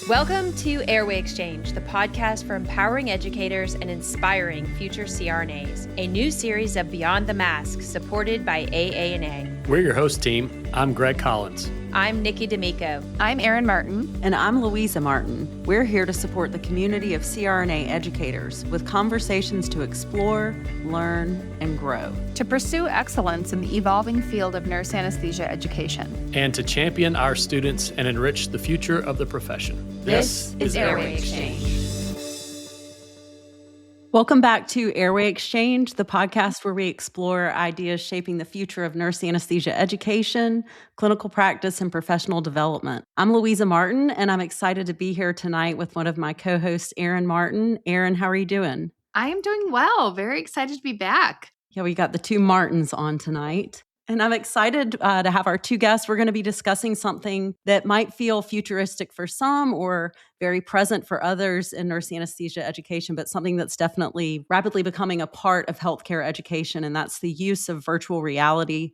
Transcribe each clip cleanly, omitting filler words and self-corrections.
Welcome to Airway Exchange, the podcast for empowering educators and inspiring future CRNAs, a new series of Beyond the Mask supported by AA&A. We're your host team. I'm Greg Collins. I'm Nikki D'Amico. I'm Erin Martin. And I'm Louisa Martin. We're here to support the community of CRNA educators with conversations to explore, learn, and grow. To pursue excellence in the evolving field of nurse anesthesia education. And to champion our students and enrich the future of the profession. This is Airway Exchange. Welcome back to Airway Exchange, the podcast where we explore ideas shaping the future of nurse anesthesia education, clinical practice, and professional development. I'm Louisa Martin, and I'm excited to be here tonight with one of my co-hosts, Erin Martin. Erin, how are you doing? I am doing well. Very excited to be back. Yeah, we got the two Martins on tonight. And I'm excited to have our two guests. We're going to be discussing something that might feel futuristic for some or very present for others in nurse anesthesia education, but something that's definitely rapidly becoming a part of healthcare education, and that's the use of virtual reality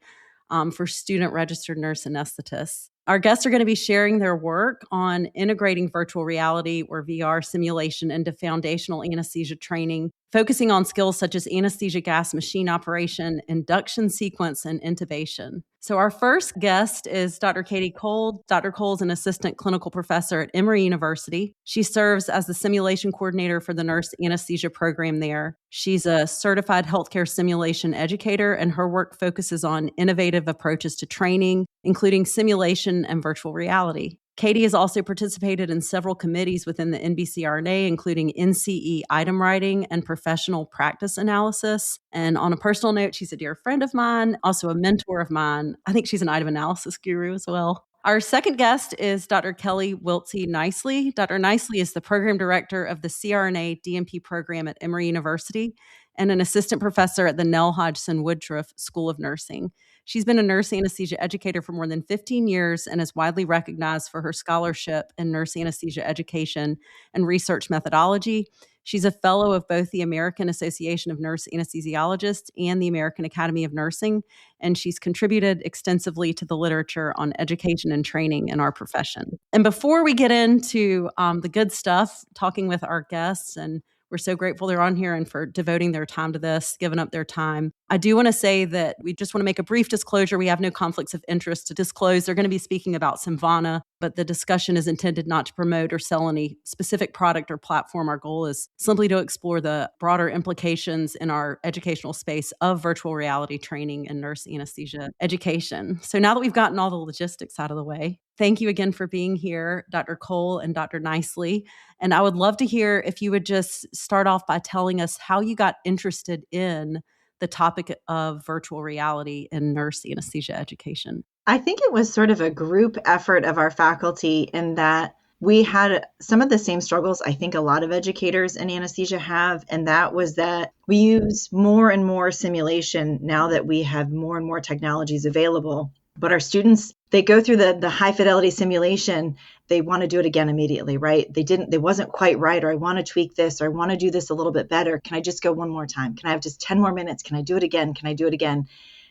for student-registered nurse anesthetists. Our guests are going to be sharing their work on integrating virtual reality or VR simulation into foundational anesthesia training, focusing on skills such as anesthesia gas machine operation, induction sequence, and intubation. So our first guest is Dr. Katie Cole. Dr. Cole is an assistant clinical professor at Emory University. She serves as the simulation coordinator for the nurse anesthesia program there. She's a certified healthcare simulation educator, and her work focuses on innovative approaches to training, including simulation and virtual reality. Katie has also participated in several committees within the NBCRNA, including NCE item writing and professional practice analysis. And on a personal note, she's a dear friend of mine, also a mentor of mine. I think she's an item analysis guru as well. Our second guest is Dr. Kelly Wiltse Nicely. Dr. Nicely is the program director of the CRNA DNP program at Emory University and an assistant professor at the Nell Hodgson Woodruff School of Nursing. She's been a nurse anesthesia educator for more than 15 years and is widely recognized for her scholarship in nurse anesthesia education and research methodology. She's a fellow of both the American Association of Nurse Anesthesiologists and the American Academy of Nursing, and she's contributed extensively to the literature on education and training in our profession. And before we get into the good stuff, talking with our guests, and we're so grateful they're on here and for devoting their time to this, giving up their time. I do want to say that we just want to make a brief disclosure. We have no conflicts of interest to disclose. They're going to be speaking about Simvana, but the discussion is intended not to promote or sell any specific product or platform. Our goal is simply to explore the broader implications in our educational space of virtual reality training and nurse anesthesia education. So now that we've gotten all the logistics out of the way, thank you again for being here, Dr. Cole and Dr. Nicely. And I would love to hear if you would just start off by telling us how you got interested in the topic of virtual reality in nurse anesthesia education. I think it was sort of a group effort of our faculty in that we had some of the same struggles I think a lot of educators in anesthesia have, and that was that we use more and more simulation now that we have more and more technologies available. But our students, they go through the high fidelity simulation, they want to do it again immediately, right? They wasn't quite right, or I want to tweak this, or I want to do this a little bit better. Can I just go one more time? Can I have just 10 more minutes? Can I do it again? Can I do it again?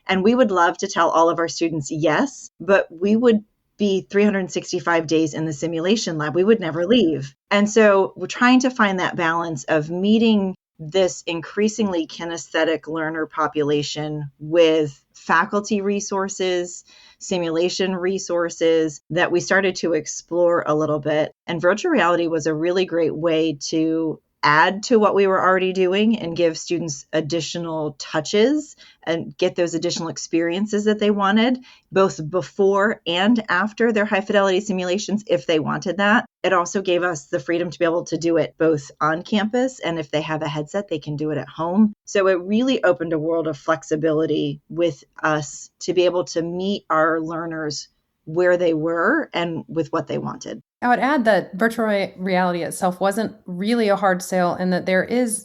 And we would love to tell all of our students yes, but we would be 365 days in the simulation lab. We would never leave. And so we're trying to find that balance of meeting this increasingly kinesthetic learner population with faculty resources, simulation resources that we started to explore a little bit. And virtual reality was a really great way to add to what we were already doing and give students additional touches and get those additional experiences that they wanted, both before and after their high fidelity simulations, if they wanted that. It also gave us the freedom to be able to do it both on campus, and if they have a headset, they can do it at home. So it really opened a world of flexibility with us to be able to meet our learners where they were and with what they wanted. I would add that virtual reality itself wasn't really a hard sell, and that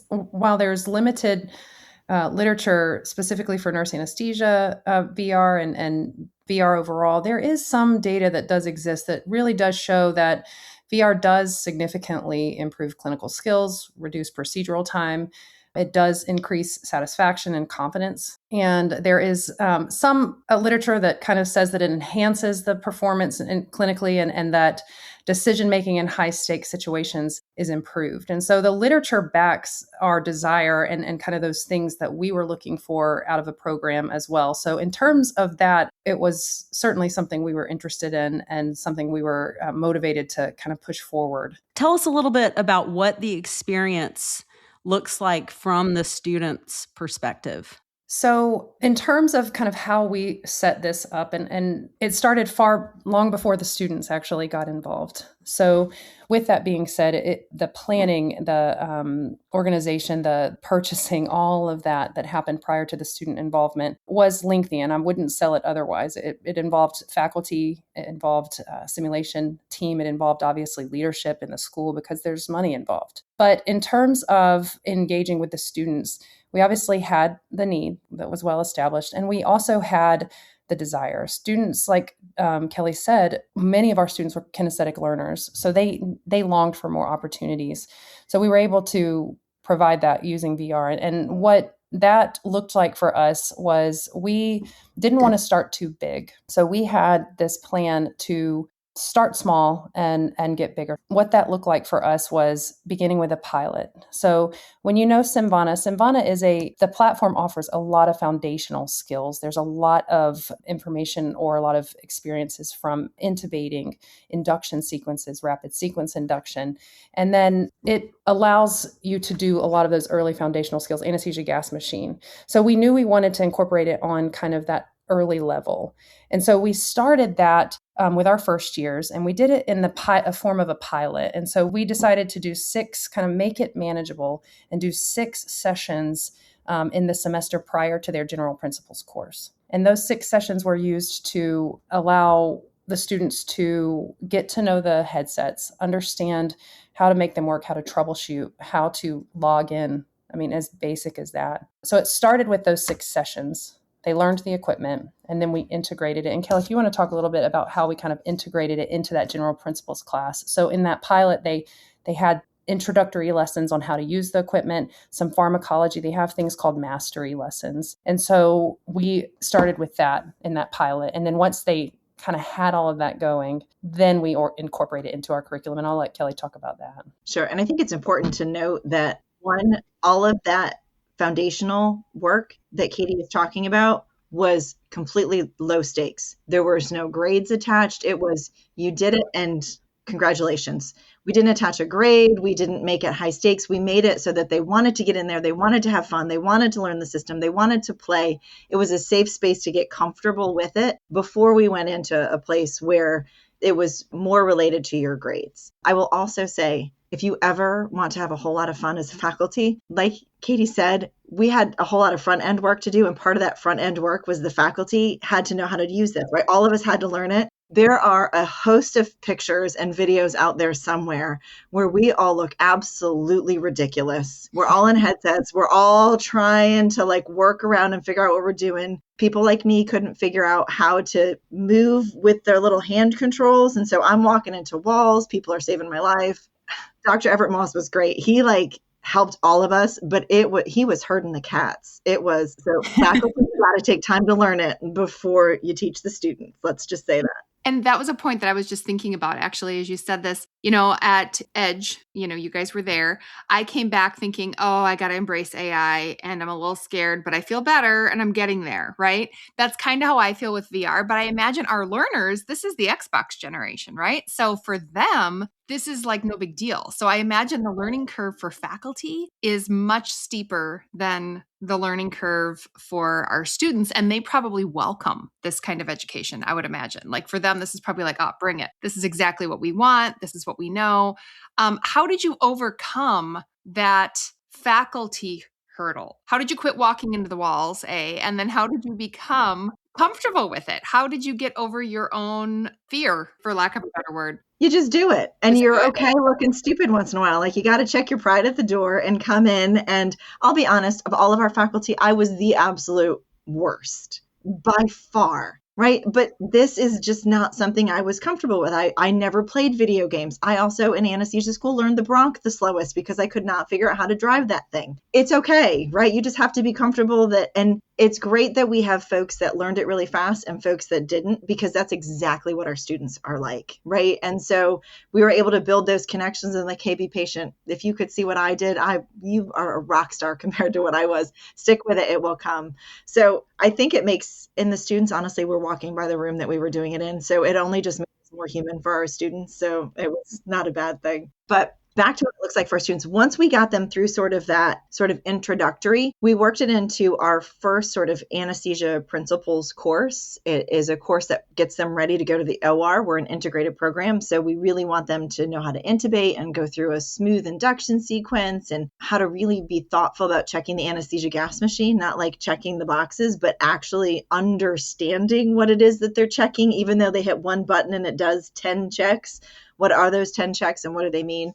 while there's limited literature specifically for nurse anesthesia VR and VR overall, there is some data that does exist that really does show that VR does significantly improve clinical skills, reduce procedural time, It does increase satisfaction and confidence. And there is some literature that kind of says that it enhances the performance clinically and that decision-making in high-stakes situations is improved. And so the literature backs our desire and kind of those things that we were looking for out of a program as well. So in terms of that, it was certainly something we were interested in and something we were motivated to kind of push forward. Tell us a little bit about what the experience looks like from the student's perspective. So in terms of kind of how we set this up, and it started long before the students actually got involved. So with that being said, the planning, the organization, the purchasing, all of that happened prior to the student involvement was lengthy, and I wouldn't sell it otherwise. It involved faculty, it involved a simulation team, it involved obviously leadership in the school because there's money involved. But in terms of engaging with the students, we obviously had the need that was well established, and we also had the desire. Students, like Kelly said, many of our students were kinesthetic learners, so they longed for more opportunities. So we were able to provide that using VR. And what that looked like for us was we didn't want to start too big. So we had this plan to start small and get bigger. What that looked like for us was beginning with a pilot. So when you know Simvana is the platform offers a lot of foundational skills. There's a lot of information or a lot of experiences from intubating, induction sequences, rapid sequence induction. And then it allows you to do a lot of those early foundational skills, anesthesia gas machine. So we knew we wanted to incorporate it on kind of that early level. And so we started that with our first years, and we did it in a form of a pilot. And so we decided to do 6, kind of make it manageable, and do 6 sessions in the semester prior to their general principles course. And those 6 sessions were used to allow the students to get to know the headsets, understand how to make them work, how to troubleshoot, how to log in. I mean, as basic as that. So it started with those 6 sessions. They learned the equipment, and then we integrated it. And Kelly, if you want to talk a little bit about how we kind of integrated it into that general principles class. So in that pilot, they had introductory lessons on how to use the equipment, some pharmacology. They have things called mastery lessons. And so we started with that in that pilot. And then once they kind of had all of that going, then we incorporate it into our curriculum. And I'll let Kelly talk about that. Sure. And I think it's important to note that all of that foundational work that Katie is talking about was completely low stakes. There was no grades attached. It was, you did it and congratulations. We didn't attach a grade. We didn't make it high stakes. We made it so that they wanted to get in there. They wanted to have fun. They wanted to learn the system. They wanted to play. It was a safe space to get comfortable with it before we went into a place where it was more related to your grades. I will also say, if you ever want to have a whole lot of fun as a faculty, like Katie said, we had a whole lot of front end work to do. And part of that front end work was the faculty had to know how to use this, right? All of us had to learn it. There are a host of pictures and videos out there somewhere where we all look absolutely ridiculous. We're all in headsets. We're all trying to work around and figure out what we're doing. People like me couldn't figure out how to move with their little hand controls. And so I'm walking into walls. People are saving my life. Dr. Everett Moss was great. He helped all of us, but he was herding the cats. So faculty got to take time to learn it before you teach the students. Let's just say that. And that was a point that I was just thinking about, actually, as you said this, at Edge, you guys were there. I came back thinking, oh, I got to embrace AI and I'm a little scared, but I feel better and I'm getting there, right? That's kind of how I feel with VR. But I imagine our learners, this is the Xbox generation, right? So for them, this is no big deal. So I imagine the learning curve for faculty is much steeper than the learning curve for our students. And they probably welcome this kind of education, I would imagine. For them, this is probably oh, bring it. This is exactly what we want. This is what we know. How did you overcome that faculty hurdle? How did you quit walking into the walls, A? And then how did you become comfortable with it? How did you get over your own fear, for lack of a better word? You just do it. And you're okay looking stupid once in a while. You got to check your pride at the door and come in. And I'll be honest, of all of our faculty, I was the absolute worst by far. right? But this is just not something I was comfortable with. I never played video games. I also, in anesthesia school, learned the Bronc the slowest because I could not figure out how to drive that thing. It's okay, right? You just have to be comfortable and it's great that we have folks that learned it really fast and folks that didn't, because that's exactly what our students are like, right? And so we were able to build those connections and like, hey, be patient. If you could see what I did, you are a rock star compared to what I was. Stick with it, it will come. So I think it makes, and the students, honestly, were walking by the room that we were doing it in. So it only just makes it more human for our students. So it was not a bad thing. But back to what it looks like for our students. Once we got them through sort of that sort of introductory, we worked it into our first sort of anesthesia principles course. It is a course that gets them ready to go to the OR. We're an integrated program. So we really want them to know how to intubate and go through a smooth induction sequence and how to really be thoughtful about checking the anesthesia gas machine, not like checking the boxes, but actually understanding what it is that they're checking, even though they hit one button and it does 10 checks. What are those 10 checks and what do they mean?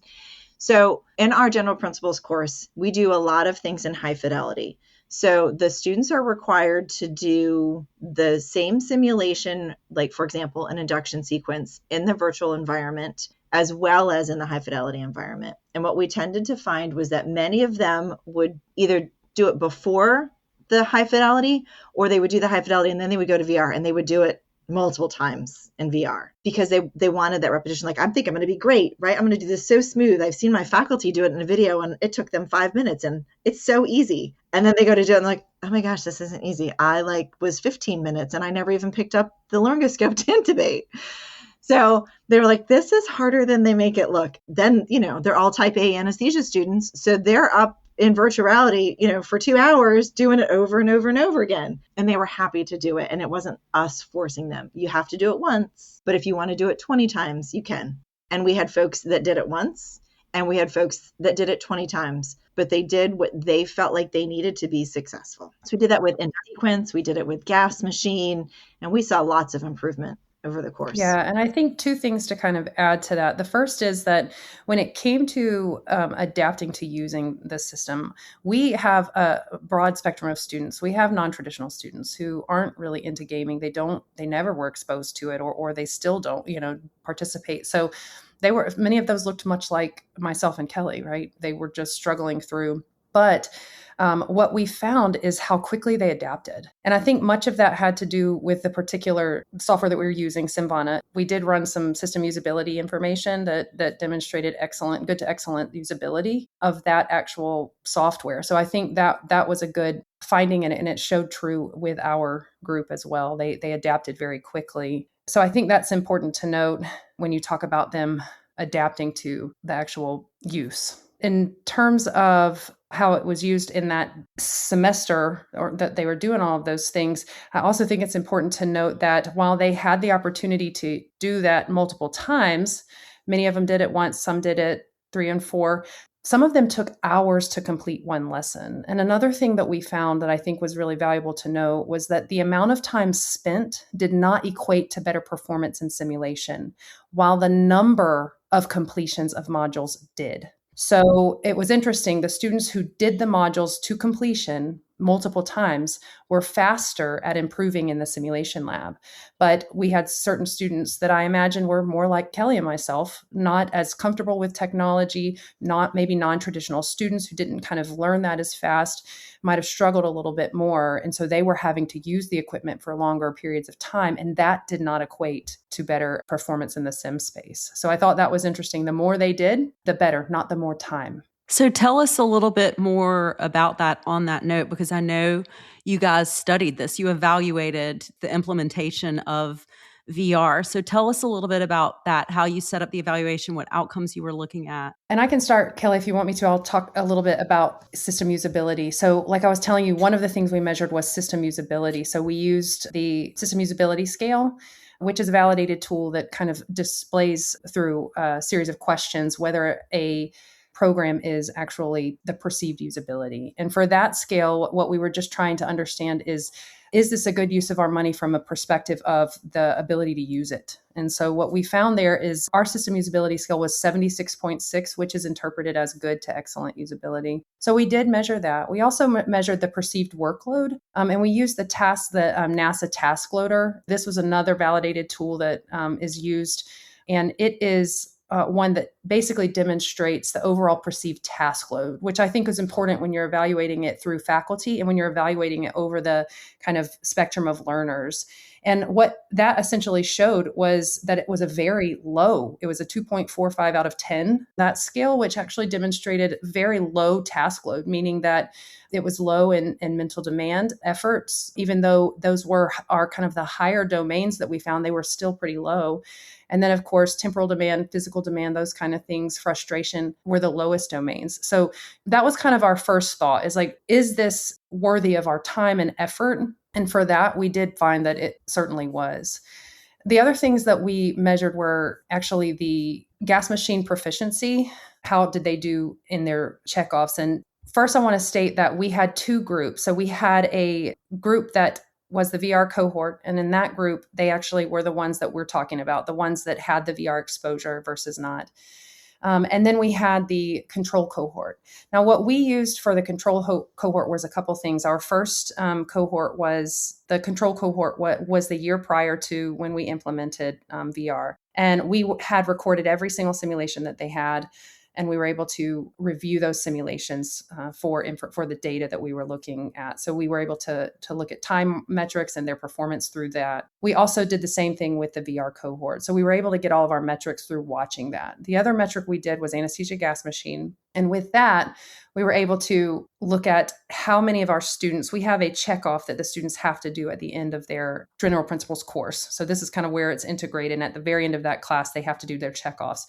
So in our general principles course, we do a lot of things in high fidelity. So the students are required to do the same simulation, like, for example, an induction sequence in the virtual environment, as well as in the high fidelity environment. And what we tended to find was that many of them would either do it before the high fidelity, or they would do the high fidelity and then they would go to VR and they would do it multiple times in VR because they wanted that repetition. Like, I'm going to be great, right? I'm going to do this so smooth. I've seen my faculty do it in a video and it took them 5 minutes and it's so easy. And then they go to do it and like, oh my gosh, this isn't easy. I was 15 minutes and I never even picked up the laryngoscope to intubate. So they were like, this is harder than they make it look. Then, they're all type A anesthesia students. So they're up in virtuality, for 2 hours doing it over and over and over again. And they were happy to do it. And it wasn't us forcing them. You have to do it once, but if you want to do it 20 times, you can. And we had folks that did it once and we had folks that did it 20 times, but they did what they felt like they needed to be successful. So we did that with in sequence, we did it with gas machine, and we saw lots of improvement over the course. Yeah. And I think two things to kind of add to that. The first is that when it came to adapting to using the system, we have a broad spectrum of students. We have non-traditional students who aren't really into gaming. They never were exposed to it or they still don't, participate. So many of those looked much like myself and Kelly, right? They were just struggling through. But what we found is how quickly they adapted. And I think much of that had to do with the particular software that we were using, Symvana. We did run some system usability information that demonstrated good to excellent usability of that actual software. So I think that was a good finding, and it showed true with our group as well. They adapted very quickly. So I think that's important to note when you talk about them adapting to the actual use. In terms of how it was used in that semester or that they were doing all of those things, I also think it's important to note that while they had the opportunity to do that multiple times, many of them did it once, some did it 3 and 4. Some of them took hours to complete one lesson. And another thing that we found that I think was really valuable to know was that the amount of time spent did not equate to better performance in simulation, while the number of completions of modules did. So it was interesting. The students who did the modules to completion multiple times were faster at improving in the simulation lab. But we had certain students that I imagine were more like Kelly and myself, not as comfortable with technology, not maybe non-traditional students who didn't kind of learn that as fast, might have struggled a little bit more. And so they were having to use the equipment for longer periods of time. And that did not equate to better performance in the sim space. So I thought that was interesting. The more they did, the better, not the more time. So tell us a little bit more about that on that note, because I know you guys studied this. You evaluated the implementation of VR. So tell us a little bit about that, how you set up the evaluation, what outcomes you were looking at. And I can start, Kelly, if you want me to. I'll talk a little bit about system usability. So like I was telling you, one of the things we measured was system usability. So we used the system usability scale, which is a validated tool that kind of displays through a series of questions whether a program is actually the perceived usability. And for that scale, what we were just trying to understand is is this a good use of our money from a perspective of the ability to use it? And so what we found there is our system usability scale was 76.6, which is interpreted as good to excellent usability. So we did measure that. We also measured the perceived workload, and we used the NASA task loader. This was another validated tool that is used, and it is one that basically demonstrates the overall perceived task load, which I think is important when you're evaluating it through faculty and when you're evaluating it over the kind of spectrum of learners. And what that essentially showed was that it was a very low, it was a 2.45 out of 10, that scale, which actually demonstrated very low task load, meaning that it was low in mental demand efforts. Even though those are kind of the higher domains that we found, they were still pretty low. And then, of course, temporal demand, physical demand, those kind of things, frustration were the lowest domains. So that was kind of our first thought, is like, is this worthy of our time and effort? And for that, we did find that it certainly was. The other things that we measured were actually the gas machine proficiency. How did they do in their checkoffs? And first, I want to state that we had two groups. So we had a group that was the VR cohort. And in that group, they actually were the ones that we're talking about, the ones that had the VR exposure versus not. And then we had the control cohort. Now, what we used for the control cohort was a couple things. Our first cohort was the control cohort, what was the year prior to when we implemented VR. And we had recorded every single simulation that they had. And we were able to review those simulations for the data that we were looking at. So we were able to look at time metrics and their performance through that. We also did the same thing with the VR cohort. So we were able to get all of our metrics through watching that. The other metric we did was anesthesia gas machine. And with that, we were able to look at how many of our students, we have a checkoff that the students have to do at the end of their general principles course. So this is kind of where it's integrated. And at the very end of that class, they have to do their checkoffs.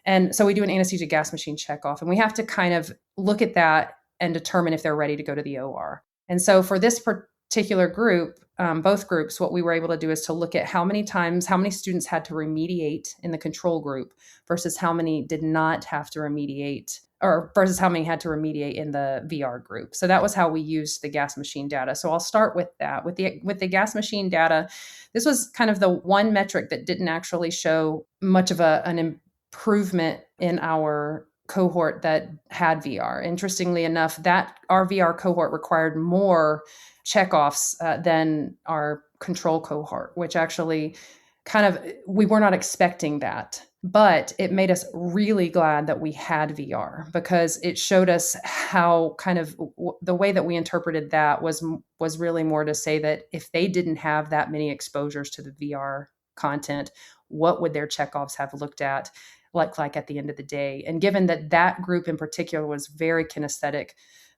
And so we do an anesthesia gas machine checkoff, and we have to kind of look at that and determine if they're ready to go to the OR. And so for this particular group, both groups, what we were able to do is to look at how many students had to remediate in the control group versus how many did not have to remediate, or versus how many had to remediate in the VR group. So that was how we used the gas machine data. So I'll start with that. With the gas machine data, this was kind of the one metric that didn't actually show much of an improvement in our cohort that had VR. Interestingly enough, that our VR cohort required more checkoffs than our control cohort, which actually we were not expecting that. But it made us really glad that we had VR, because it showed us how the way that we interpreted that was really more to say that if they didn't have that many exposures to the VR content, what would their checkoffs have looked at like at the end of the day? And given that group in particular was very kinesthetic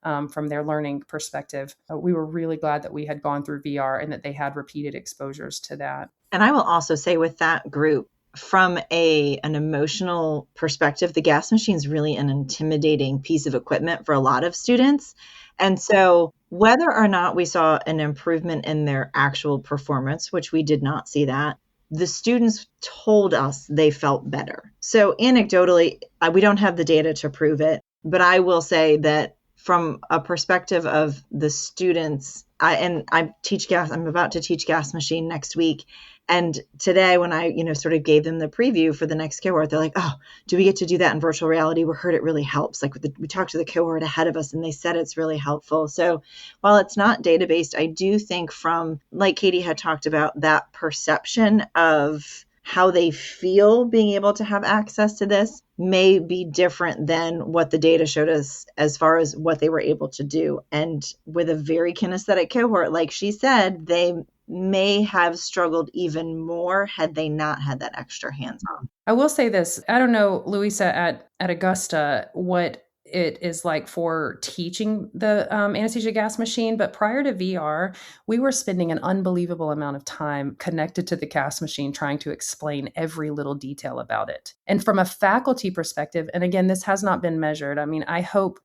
from their learning perspective, we were really glad that we had gone through VR and that they had repeated exposures to that. And I will also say with that group, from an emotional perspective, the gas machine is really an intimidating piece of equipment for a lot of students. And so whether or not we saw an improvement in their actual performance, which we did not see that, the students told us they felt better. So anecdotally, we don't have the data to prove it, but I will say that from a perspective of the students, I'm about to teach gas machine next week. And today when I, sort of gave them the preview for the next cohort, they're like, oh, do we get to do that in virtual reality? We heard it really helps. Like we talked to the cohort ahead of us and they said it's really helpful. So while it's not data-based, I do think from, like Katie had talked about, that perception of how they feel being able to have access to this may be different than what the data showed us as far as what they were able to do. And with a very kinesthetic cohort, like she said, they may have struggled even more had they not had that extra hands-on. I will say this. I don't know, Louisa, at Augusta, what it is like for teaching the anesthesia gas machine. But prior to VR, we were spending an unbelievable amount of time connected to the gas machine, trying to explain every little detail about it. And from a faculty perspective, and again, this has not been measured. I mean, I hope,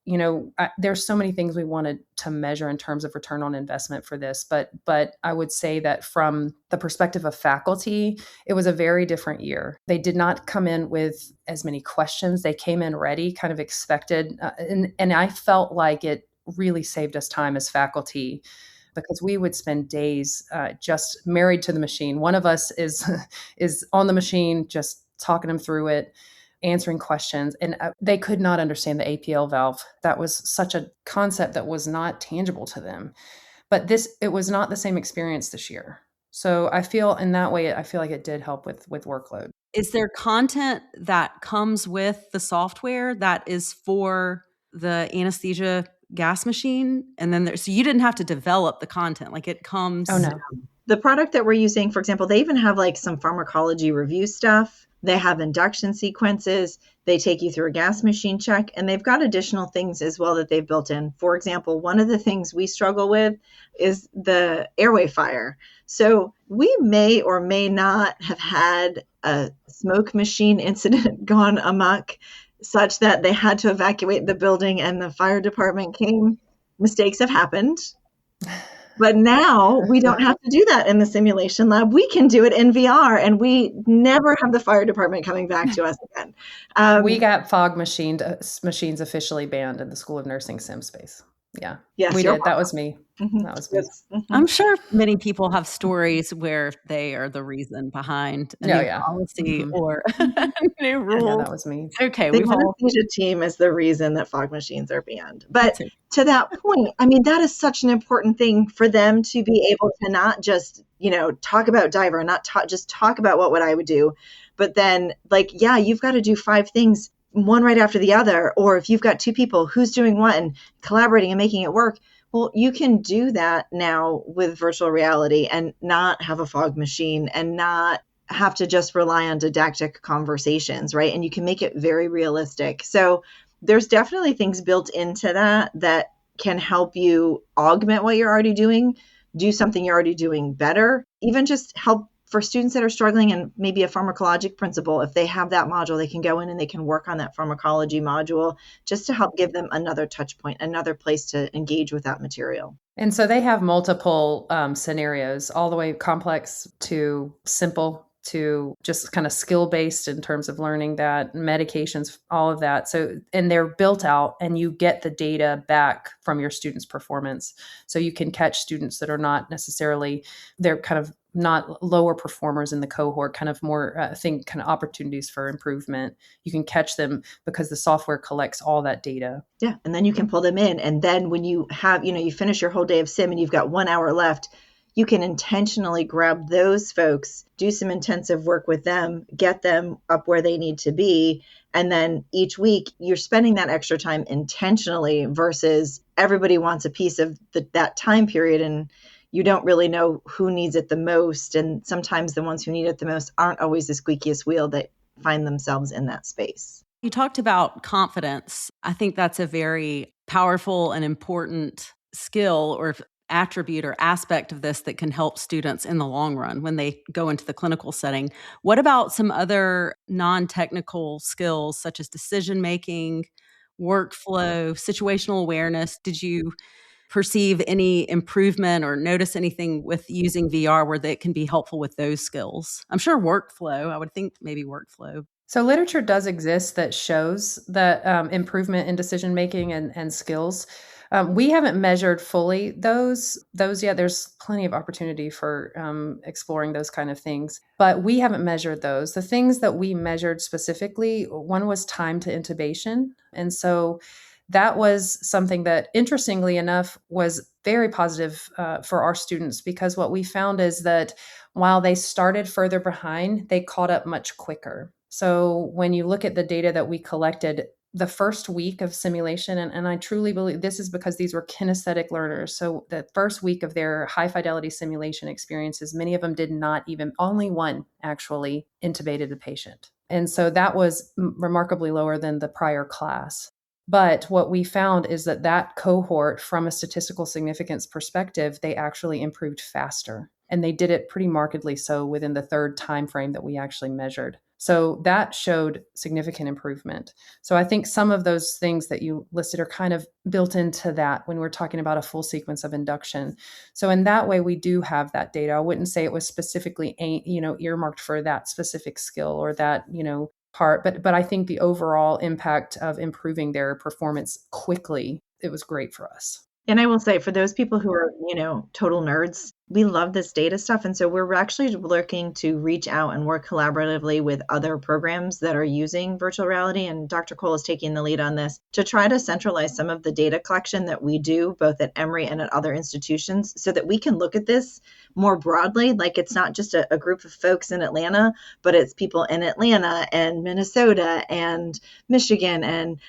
there's so many things we wanted to measure in terms of return on investment for this. But I would say that from the perspective of faculty, it was a very different year. They did not come in with as many questions. They came in ready, kind of expected. And I felt like it really saved us time as faculty because we would spend days just married to the machine. One of us is is on the machine, just talking them through it, answering questions, and they could not understand the APL valve. That was such a concept that was not tangible to them. But it was not the same experience this year. So I feel in that way, I feel like it did help with workload. Is there content that comes with the software that is for the anesthesia gas machine? And then so you didn't have to develop the content, like it comes. Oh, no. The product that we're using, for example, they even have like some pharmacology review stuff. They have induction sequences. They take you through a gas machine check, and they've got additional things as well that they've built in. For example, one of the things we struggle with is the airway fire. So we may or may not have had a smoke machine incident gone amok such that they had to evacuate the building and the fire department came. Mistakes have happened. But now we don't have to do that in the simulation lab. We can do it in VR, and we never have the fire department coming back to us again. We got fog machines officially banned in the School of Nursing sim space. Yeah, yes, we did. That was me. Mm-hmm. That was me. Yes. Mm-hmm. I'm sure many people have stories where they are the reason behind a new policy or new rule. Yeah, that was me. Okay, The anesthesia team is the reason that fog machines are banned. But to that point, I mean, that is such an important thing for them to be able to not just, talk about diver, not just talk about what I would do, but then you've got to do 5 things, one right after the other. Or if you've got 2 people, who's doing what and collaborating and making it work. Well, you can do that now with virtual reality and not have a fog machine and not have to just rely on didactic conversations, right? And you can make it very realistic. So there's definitely things built into that can help you augment what you're already doing, do something you're already doing better, even just help for students that are struggling and maybe a pharmacologic principle. If they have that module, they can go in and they can work on that pharmacology module just to help give them another touch point, another place to engage with that material. And so they have multiple scenarios, all the way complex to simple to just kind of skill-based in terms of learning that, medications, all of that. So, and they're built out and you get the data back from your students' performance. So you can catch students that are not necessarily, they're kind of not lower performers in the cohort, kind of more, kind of opportunities for improvement. You can catch them because the software collects all that data. Yeah. And then you can pull them in. And then when you have, you finish your whole day of sim and you've got 1 hour left, you can intentionally grab those folks, do some intensive work with them, get them up where they need to be. And then each week you're spending that extra time intentionally versus everybody wants a piece of that time period. And you don't really know who needs it the most. And sometimes the ones who need it the most aren't always the squeakiest wheel that find themselves in that space. You talked about confidence. I think that's a very powerful and important skill or attribute or aspect of this that can help students in the long run when they go into the clinical setting. What about some other non-technical skills such as decision-making, workflow, situational awareness? Did you perceive any improvement or notice anything with using VR where that can be helpful with those skills? I'm sure workflow, I would think maybe workflow. So literature does exist that shows that improvement in decision-making and skills. We haven't measured fully those yet. There's plenty of opportunity for exploring those kind of things, but we haven't measured those. The things that we measured specifically, one was time to intubation. And so that was something that, interestingly enough, was very positive for our students, because what we found is that while they started further behind, they caught up much quicker. So when you look at the data that we collected, the first week of simulation, and I truly believe this is because these were kinesthetic learners. So the first week of their high-fidelity simulation experiences, many of them did not even, only one actually intubated the patient. And so that was remarkably lower than the prior class. But what we found is that cohort, from a statistical significance perspective, they actually improved faster. And they did it pretty markedly so within the third time frame that we actually measured. So that showed significant improvement. So I think some of those things that you listed are kind of built into that when we're talking about a full sequence of induction. So in that way, we do have that data. I wouldn't say it was specifically, earmarked for that specific skill or that, part, but I think the overall impact of improving their performance quickly, it was great for us. And I will say, for those people who are, total nerds, we love this data stuff. And so we're actually looking to reach out and work collaboratively with other programs that are using virtual reality. And Dr. Cole is taking the lead on this to try to centralize some of the data collection that we do both at Emory and at other institutions so that we can look at this more broadly. Like it's not just a group of folks in Atlanta, but it's people in Atlanta and Minnesota and Michigan and,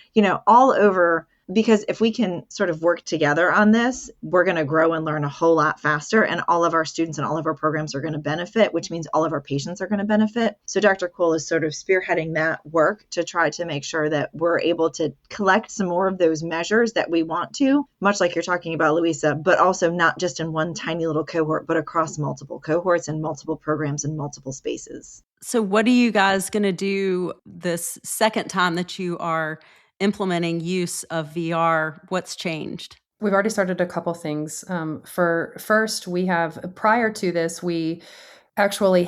all over. Because if we can sort of work together on this, we're going to grow and learn a whole lot faster. And all of our students and all of our programs are going to benefit, which means all of our patients are going to benefit. So Dr. Cole is sort of spearheading that work to try to make sure that we're able to collect some more of those measures that we want to, much like you're talking about, Louisa, but also not just in one tiny little cohort, but across multiple cohorts and multiple programs and multiple spaces. So what are you guys going to do this second time that you are implementing use of VR? What's changed? We've already started a couple things. For first, prior to this, we actually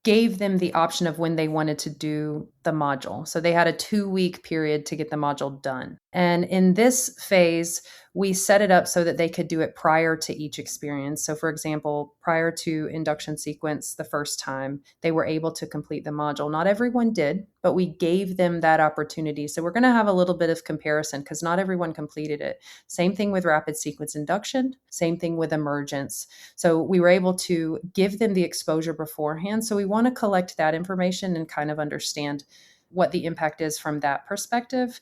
gave them the option of when they wanted to do the module. So they had a 2-week period to get the module done. And in this phase, we set it up so that they could do it prior to each experience. So for example, prior to induction sequence the first time, they were able to complete the module. Not everyone did, but we gave them that opportunity. So we're going to have a little bit of comparison because not everyone completed it. Same thing with rapid sequence induction, same thing with emergence. So we were able to give them the exposure beforehand. So we want to collect that information and kind of understand what the impact is from that perspective.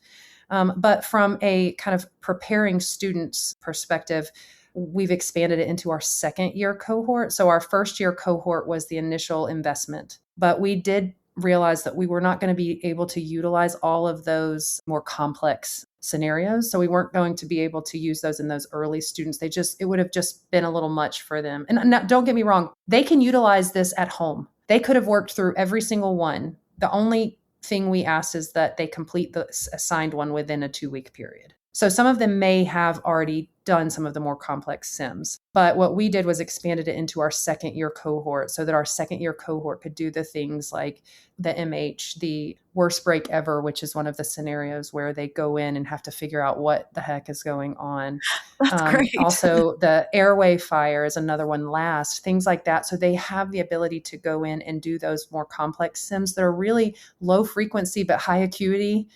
But from a kind of preparing students perspective, we've expanded it into our second year cohort. So our first year cohort was the initial investment, but we did realize that we were not going to be able to utilize all of those more complex scenarios. So we weren't going to be able to use those in those early students. It would have just been a little much for them. And don't get me wrong, they can utilize this at home. They could have worked through every single one. The only thing we asked is that they complete the assigned one within a 2-week period. So some of them may have already done some of the more complex sims, but what we did was expanded it into our second year cohort so that our second year cohort could do the things like the MH, the worst break ever, which is one of the scenarios where they go in and have to figure out what the heck is going on. That's great. Also, the airway fire is another one last, things like that. So they have the ability to go in and do those more complex sims that are really low frequency but high acuity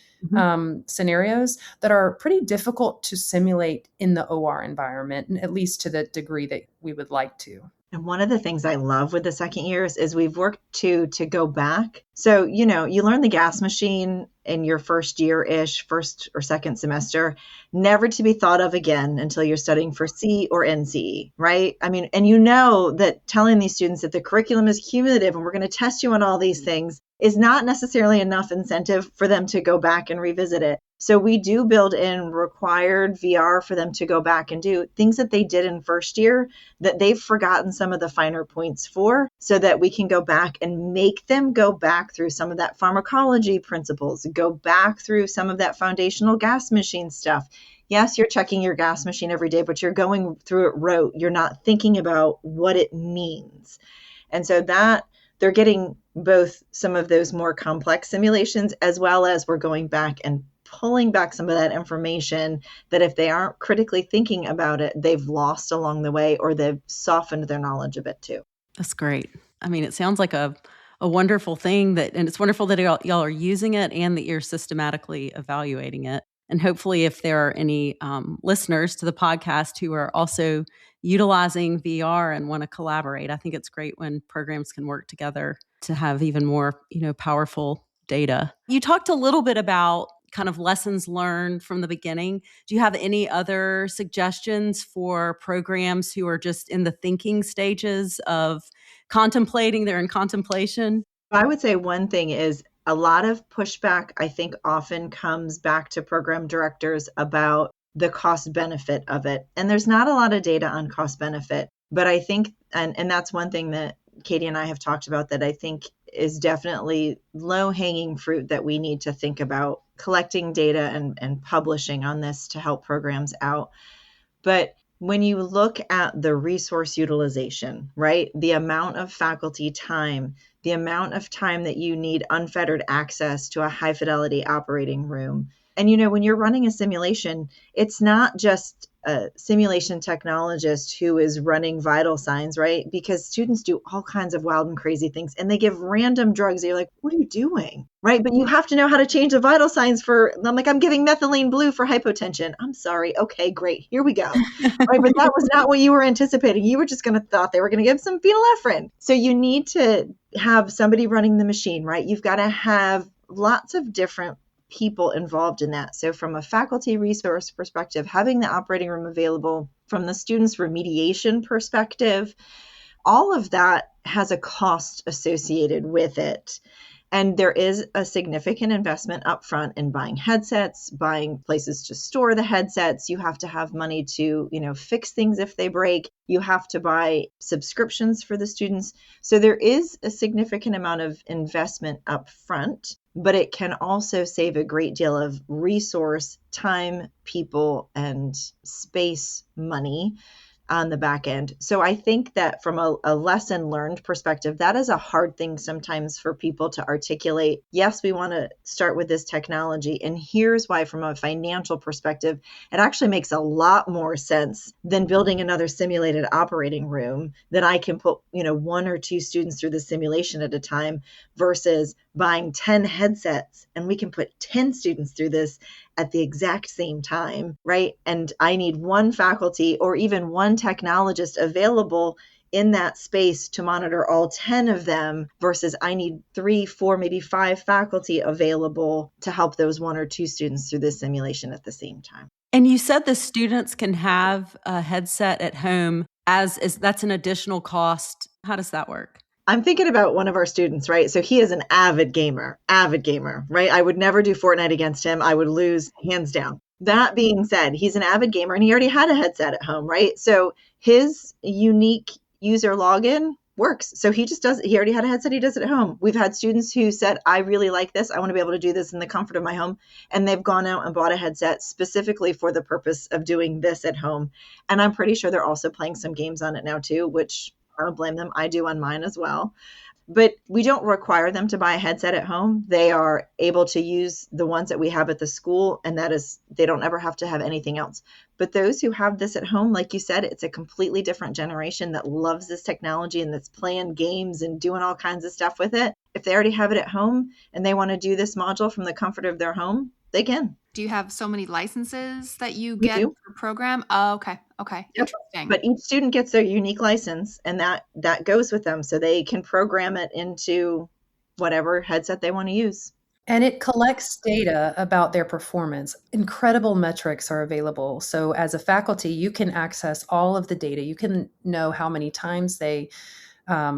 scenarios that are pretty difficult to simulate in the OR environment, at least to the degree that we would like to. And one of the things I love with the second years is we've worked to go back. So, you learn the gas machine in your first year-ish, first or second semester, never to be thought of again until you're studying for C or NCE, right? I mean, and that telling these students that the curriculum is cumulative and we're going to test you on all these things is not necessarily enough incentive for them to go back and revisit it. So we do build in required VR for them to go back and do things that they did in first year that they've forgotten some of the finer points for, so that we can go back and make them go back through some of that pharmacology principles, go back through some of that foundational gas machine stuff. Yes, you're checking your gas machine every day, but you're going through it rote. You're not thinking about what it means. And so that they're getting both some of those more complex simulations, as well as we're going back and pulling back some of that information that if they aren't critically thinking about it, they've lost along the way, or they've softened their knowledge a bit too. That's great. I mean, it sounds like a wonderful thing and it's wonderful that y'all are using it and that you're systematically evaluating it. And hopefully if there are any listeners to the podcast who are also utilizing VR and want to collaborate, I think it's great when programs can work together to have even more, powerful data. You talked a little bit about kind of lessons learned from the beginning. Do you have any other suggestions for programs who are just in the thinking stages of contemplating? They're in contemplation? I would say one thing is a lot of pushback, I think, often comes back to program directors about the cost benefit of it. And there's not a lot of data on cost benefit, but I think, and that's one thing that Katie and I have talked about that I think is definitely low-hanging fruit that we need to think about collecting data and publishing on this to help programs out. But when you look at the resource utilization, right, the amount of faculty time, the amount of time that you need unfettered access to a high-fidelity operating room, And, when you're running a simulation, it's not just a simulation technologist who is running vital signs, right? Because students do all kinds of wild and crazy things, and they give random drugs. You're like, what are you doing? Right? But you have to know how to change the vital signs I'm giving methylene blue for hypotension. I'm sorry. Okay, great. Here we go. Right? But that was not what you were anticipating. You were just thought they were going to give some phenylephrine. So you need to have somebody running the machine, right? You've got to have lots of different people involved in that. So from a faculty resource perspective, having the operating room available, from the students' remediation perspective, all of that has a cost associated with it. And there is a significant investment upfront in buying headsets, buying places to store the headsets. You have to have money to, fix things if they break. You have to buy subscriptions for the students. So there is a significant amount of investment upfront, but it can also save a great deal of resource, time, people, and space money on the back end. So I think that from a lesson learned perspective, that is a hard thing sometimes for people to articulate. Yes, we want to start with this technology. And here's why, from a financial perspective, it actually makes a lot more sense than building another simulated operating room that I can put, 1 or 2 students through the simulation at a time versus buying 10 headsets, and we can put 10 students through this at the exact same time, right? And I need 1 faculty or even 1 technologist available in that space to monitor all 10 of them versus I need 3, 4, maybe 5 faculty available to help those 1 or 2 students through this simulation at the same time. And you said the students can have a headset at home that's an additional cost. How does that work? I'm thinking about one of our students, right? So he is an avid gamer, right? I would never do Fortnite against him. I would lose hands down. That being said, he's an avid gamer and he already had a headset at home, right? So his unique user login works. So he already had a headset. He does it at home. We've had students who said, I really like this. I want to be able to do this in the comfort of my home. And they've gone out and bought a headset specifically for the purpose of doing this at home. And I'm pretty sure they're also playing some games on it now too, which I don't blame them. I do on mine as well. But we don't require them to buy a headset at home. They are able to use the ones that we have at the school, and that is, they don't ever have to have anything else. But those who have this at home, like you said, it's a completely different generation that loves this technology and that's playing games and doing all kinds of stuff with it. If they already have it at home and they want to do this module from the comfort of their home, they can. Do you have so many licenses that you We get do. per program? Oh, okay. Yep. Interesting. But each student gets their unique license, and that goes with them. So they can program it into whatever headset they want to use. And it collects data about their performance. Incredible metrics are available. So as a faculty, you can access all of the data. You can know how many times they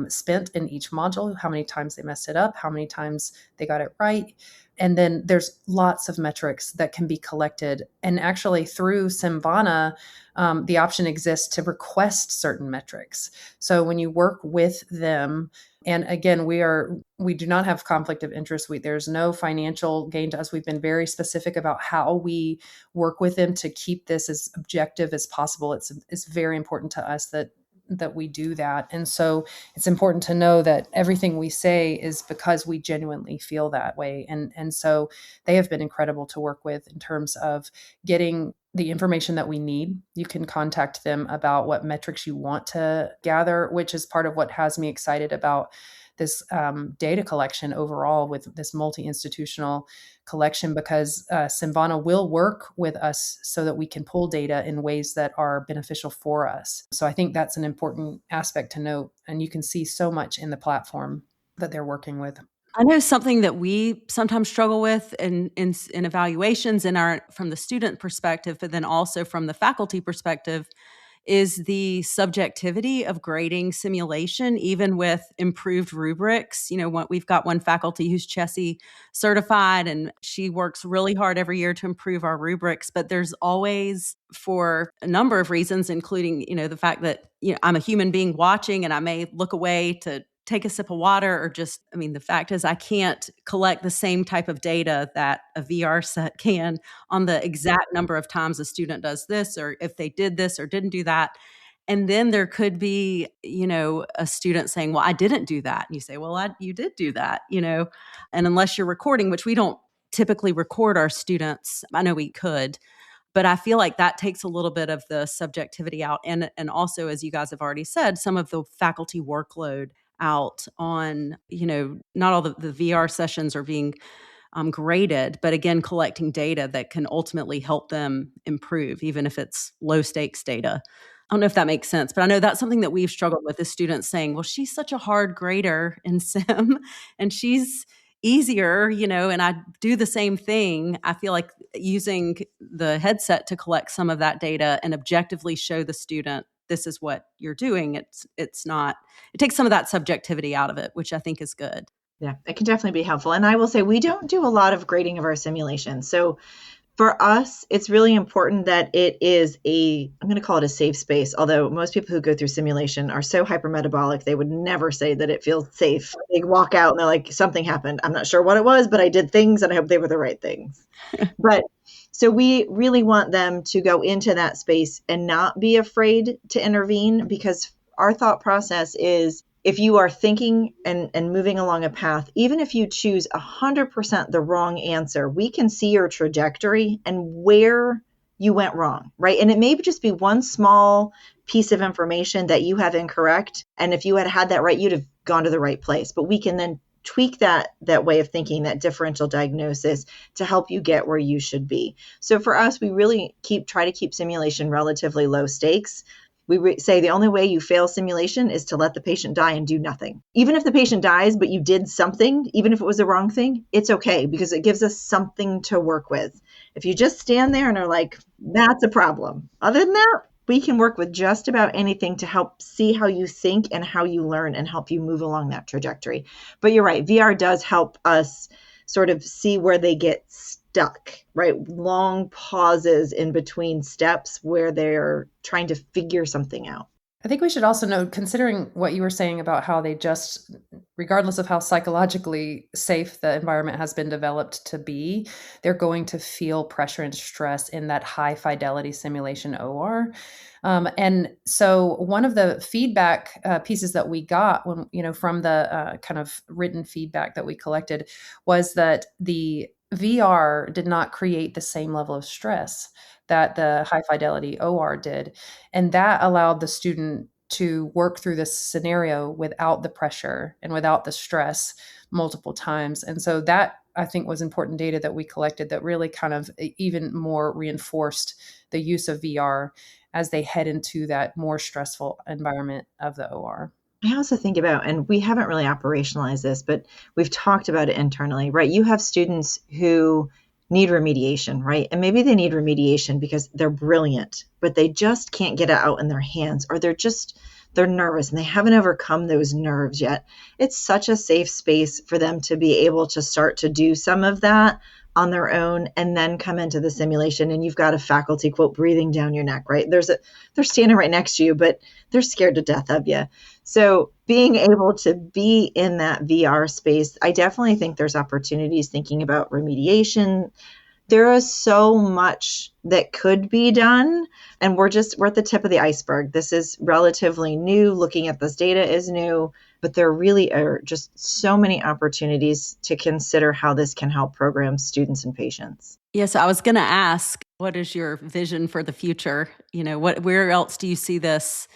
spent in each module, how many times they messed it up, how many times they got it right. And then there's lots of metrics that can be collected. And actually through Simvana, the option exists to request certain metrics. So when you work with them, and again, we do not have conflict of interest. There's no financial gain to us. We've been very specific about how we work with them to keep this as objective as possible. It's very important to us that we do that. And so it's important to know that everything we say is because we genuinely feel that way. And so they have been incredible to work with in terms of getting the information that we need. You can contact them about what metrics you want to gather, which is part of what has me excited about this data collection overall with this multi-institutional collection, because Simvana will work with us so that we can pull data in ways that are beneficial for us. So I think that's an important aspect to note. And you can see so much in the platform that they're working with. I know something that we sometimes struggle with in evaluations from the student perspective, but then also from the faculty perspective, is the subjectivity of grading simulation, even with improved rubrics. We've got one faculty who's CHSE certified, and she works really hard every year to improve our rubrics. But there's always, for a number of reasons, including, the fact that, I'm a human being watching and I may look away to take a sip of water, or the fact is I can't collect the same type of data that a VR set can on the exact number of times a student does this, or if they did this or didn't do that. And then there could be, a student saying, well, I didn't do that. And you say, well, you did do that, and unless you're recording, which we don't typically record our students. I know we could, but I feel like that takes a little bit of the subjectivity out. And also, as you guys have already said, some of the faculty workload out on, not all the VR sessions are being graded, but again, collecting data that can ultimately help them improve, even if it's low stakes data. I don't know if that makes sense, but I know that's something that we've struggled with, is students saying, well, she's such a hard grader in sim and she's easier, and I do the same thing. I feel like using the headset to collect some of that data and objectively show the student, this is what you're doing. It takes some of that subjectivity out of it, which I think is good. Yeah, it can definitely be helpful. And I will say we don't do a lot of grading of our simulations. So for us, it's really important that it is I'm going to call it a safe space, although most people who go through simulation are so hypermetabolic, they would never say that it feels safe. They walk out and they're like, something happened. I'm not sure what it was, but I did things and I hope they were the right things. But so we really want them to go into that space and not be afraid to intervene, because our thought process is, if you are thinking and moving along a path, even if you choose 100% the wrong answer, we can see your trajectory and where you went wrong, right? And it may just be one small piece of information that you have incorrect. And if you had that right, you'd have gone to the right place. But we can then tweak that way of thinking, that differential diagnosis, to help you get where you should be. So for us, we really try to keep simulation relatively low stakes. We say the only way you fail simulation is to let the patient die and do nothing. Even if the patient dies, but you did something, even if it was the wrong thing, it's okay, because it gives us something to work with. If you just stand there and are like, that's a problem. Other than that, we can work with just about anything to help see how you think and how you learn and help you move along that trajectory. But you're right, VR does help us sort of see where they get stuck, right? Long pauses in between steps where they're trying to figure something out. I think we should also note, considering what you were saying about how they just, regardless of how psychologically safe the environment has been developed to be, they're going to feel pressure and stress in that high fidelity simulation OR. And so one of the feedback pieces that we got from the kind of written feedback that we collected was that the VR did not create the same level of stress that the high fidelity OR did. And that allowed the student to work through this scenario without the pressure and without the stress multiple times. And so that, I think, was important data that we collected that really kind of even more reinforced the use of VR as they head into that more stressful environment of the OR. I also think about, and we haven't really operationalized this, but we've talked about it internally, right? You have students who need remediation, right? And maybe they need remediation because they're brilliant, but they just can't get it out in their hands, or they're nervous and they haven't overcome those nerves yet. It's such a safe space for them to be able to start to do some of that on their own and then come into the simulation. And you've got a faculty, quote, breathing down your neck, right? They're standing right next to you, but they're scared to death of you. So being able to be in that VR space, I definitely think there's opportunities thinking about remediation. There is so much that could be done, and we're at the tip of the iceberg. This is relatively new. Looking at this data is new, but there really are just so many opportunities to consider how this can help programs, students, and patients. Yes, I was going to ask, what is your vision for the future? Where else do you see this?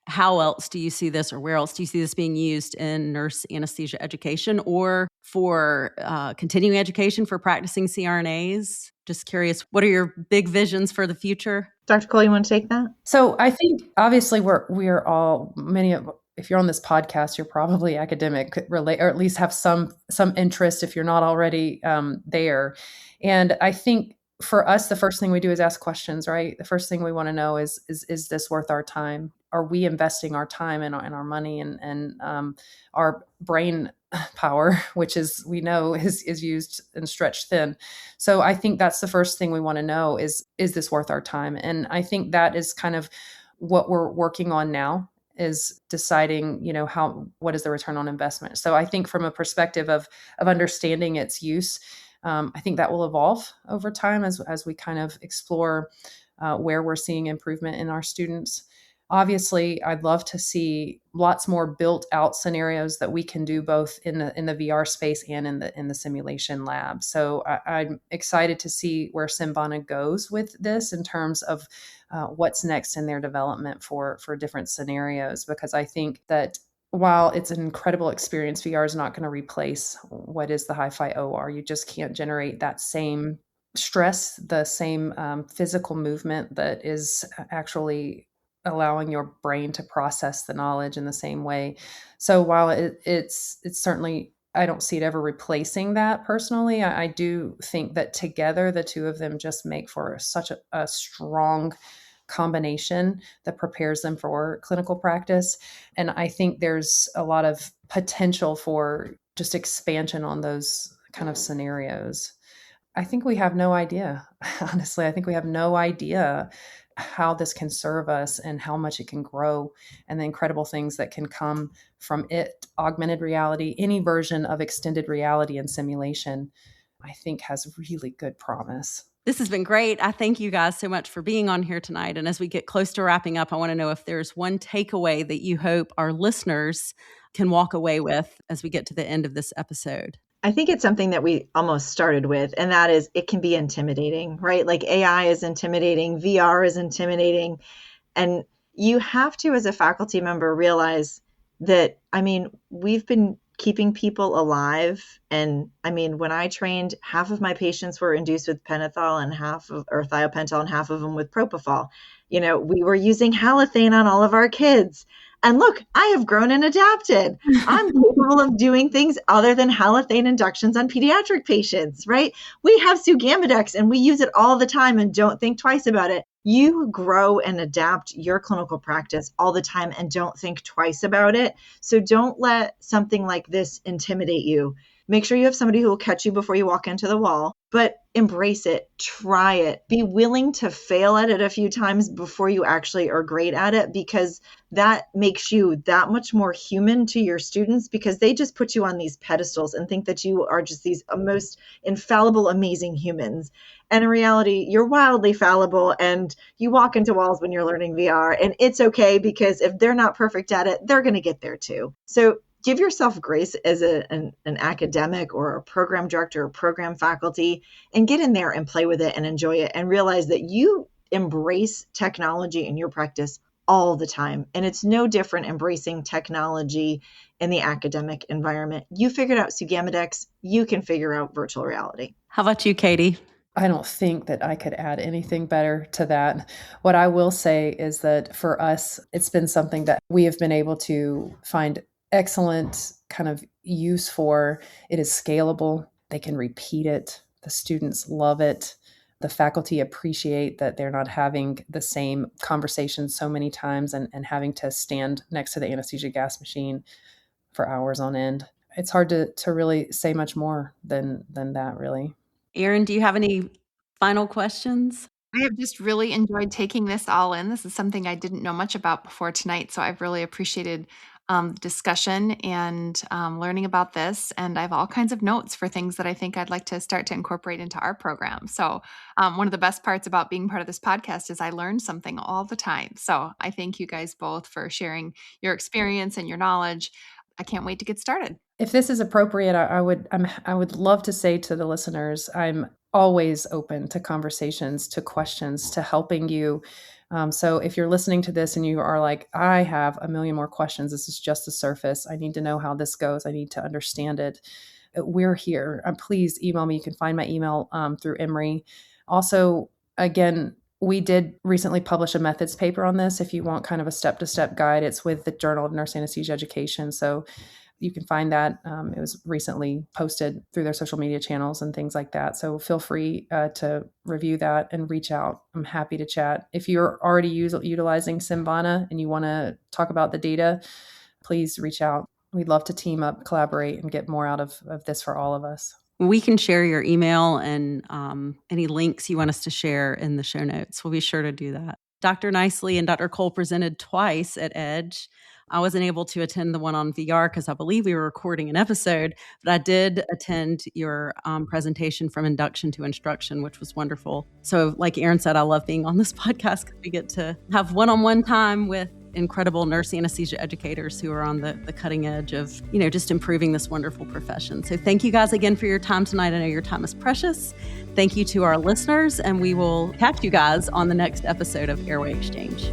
How else do you see this, or where else do you see this being used in nurse anesthesia education or for continuing education for practicing CRNAs? Just curious, what are your big visions for the future? Dr. Cole, you want to take that? So I think obviously we're all, if you're on this podcast, you're probably academic, relate, or at least have some interest if you're not already there. And I think for us, the first thing we do is ask questions, right? The first thing we want to know is this worth our time? Are we investing our time and our money and our brain power, which we know is used and stretched thin? So I think that's the first thing we want to know is this worth our time? And I think that is kind of what we're working on now, is deciding, what is the return on investment? So I think from a perspective of understanding its use, I think that will evolve over time as we kind of explore where we're seeing improvement in our students. Obviously, I'd love to see lots more built out scenarios that we can do both in the VR space and in the simulation lab. So I'm excited to see where Simvana goes with this in terms of what's next in their development for different scenarios, because I think that while it's an incredible experience, VR is not going to replace what is the hi-fi OR. You just can't generate that same stress, the same physical movement that is actually allowing your brain to process the knowledge in the same way. So while it's certainly, I don't see it ever replacing that personally. I do think that together, the two of them just make for such a strong combination that prepares them for clinical practice. And I think there's a lot of potential for just expansion on those kind of scenarios. I think we have no idea. Honestly, I think we have no idea how this can serve us and how much it can grow and the incredible things that can come from it. Augmented reality, any version of extended reality and simulation, I think has really good promise. This has been great. I thank you guys so much for being on here tonight. And as we get close to wrapping up, I want to know if there's one takeaway that you hope our listeners can walk away with as we get to the end of this episode. I think it's something that we almost started with, and that is it can be intimidating, right? Like AI is intimidating, VR is intimidating. And you have to, as a faculty member, realize that, we've been keeping people alive. And when I trained, half of my patients were induced with pentothal and or thiopental and half of them with propofol. We were using halothane on all of our kids. And look, I have grown and adapted. I'm capable of doing things other than halothane inductions on pediatric patients, right? We have Sugamidex and we use it all the time and don't think twice about it. You grow and adapt your clinical practice all the time and don't think twice about it. So don't let something like this intimidate you. Make sure you have somebody who will catch you before you walk into the wall, but embrace it, try it, be willing to fail at it a few times before you actually are great at it, because that makes you that much more human to your students, because they just put you on these pedestals and think that you are just these most infallible, amazing humans. And in reality, you're wildly fallible and you walk into walls when you're learning VR, and it's okay, because if they're not perfect at it, they're going to get there too. So give yourself grace as an academic or a program director or program faculty, and get in there and play with it and enjoy it and realize that you embrace technology in your practice all the time. And it's no different embracing technology in the academic environment. You figured out Sugamidex, you can figure out virtual reality. How about you, Katie? I don't think that I could add anything better to that. What I will say is that for us, it's been something that we have been able to find excellent kind of use for. It is scalable. They can repeat it. The students love it. The faculty appreciate that they're not having the same conversation so many times and having to stand next to the anesthesia gas machine for hours on end. It's hard to really say much more than that, really. Erin, do you have any final questions? I have just really enjoyed taking this all in. This is something I didn't know much about before tonight, so I've really appreciated discussion and learning about this. And I have all kinds of notes for things that I think I'd like to start to incorporate into our program. So one of the best parts about being part of this podcast is I learn something all the time. So I thank you guys both for sharing your experience and your knowledge. I can't wait to get started. If this is appropriate, I would love to say to the listeners, I'm always open to conversations, to questions, to helping you. So if you're listening to this and you are like, I have a million more questions, this is just the surface. I need to know how this goes. I need to understand it. We're here. Please email me. You can find my email through Emory. Also, again, we did recently publish a methods paper on this. If you want kind of a step-to-step guide, it's with the Journal of Nurse Anesthesia Education. So you can find that. It was recently posted through their social media channels and things like that. So feel free to review that and reach out. I'm happy to chat. If you're already utilizing Simvana and you want to talk about the data, please reach out. We'd love to team up, collaborate, and get more out of this for all of us. We can share your email and any links you want us to share in the show notes. We'll be sure to do that. Dr. Nicely and Dr. Cole presented twice at Edge. I wasn't able to attend the one on VR because I believe we were recording an episode, but I did attend your presentation from induction to instruction, which was wonderful. So like Erin said, I love being on this podcast because we get to have one-on-one time with incredible nurse anesthesia educators who are on the cutting edge of, just improving this wonderful profession. So thank you guys again for your time tonight. I know your time is precious. Thank you to our listeners, and we will catch you guys on the next episode of Airway Exchange.